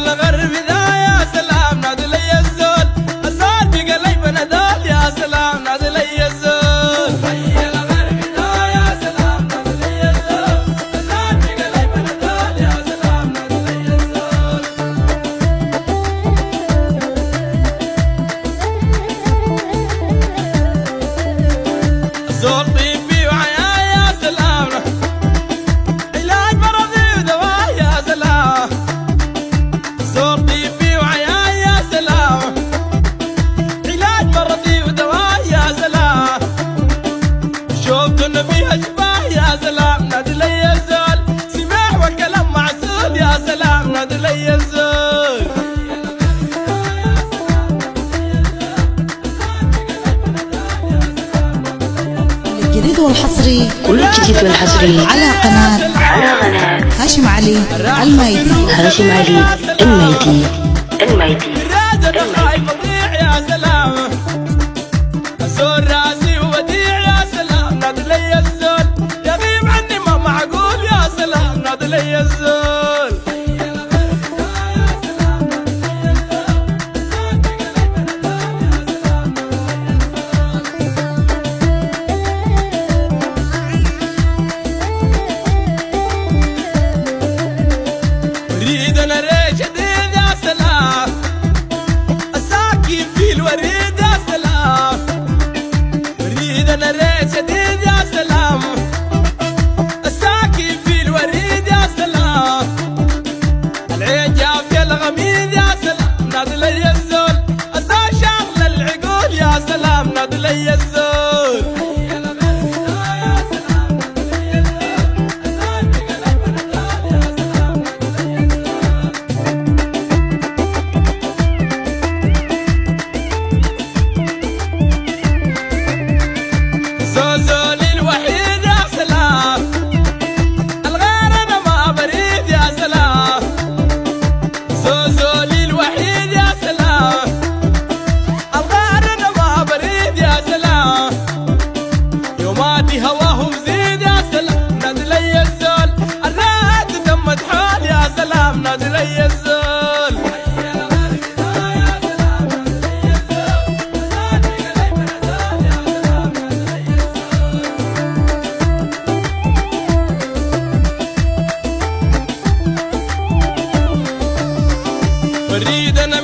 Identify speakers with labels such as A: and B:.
A: الغرب ذا يا سلام نادي لي الزول الزول في قلبنا دول يا سلام نادي لي الزول حي الغرب ذا يا سلام نادي لي الزول الزول في قلبنا دول يا سلام نادي لي الزول الزول طيبي وعيا يا سلام علاج مرضي ودواء يا سلام الزول طيبي وعيا يا سلام علاج مرضي ودواء يا سلام شفت انه فيها شفاه يا سلام نادي لي الزول سماح والكلام معسول يا سلام نادي لي الزول
B: الجديد والحصري
C: كل الجديد والحصري
B: على قناة هاشم علي المايدي.
C: هاشم علي المايدي.
A: الراجل الخايف مطيع يا سلام الزول راسي وديع يا سلام نادي لي الزول يغيب عني ما معقول يا سلام نادي لي الزول اريد انا ريش جديد يا سلام الساكن في الوريد يا سلام اريد انا ريش جديد يا سلام الساكن في الوريد يا سلام العين جاب في الغميد يا سلام نادي لي الزول الزول شاغل العقول يا سلام نادي لي الزول زولي الوحيد يا سلام الغير انا ما بريد يا سلام زولي الوحيد يا سلام الغير انا ما بريد يا سلام يوماتي هواهم زيد يا سلام نادي لي الزول الراد تمت حال يا سلام نادي لي الزول اريد انا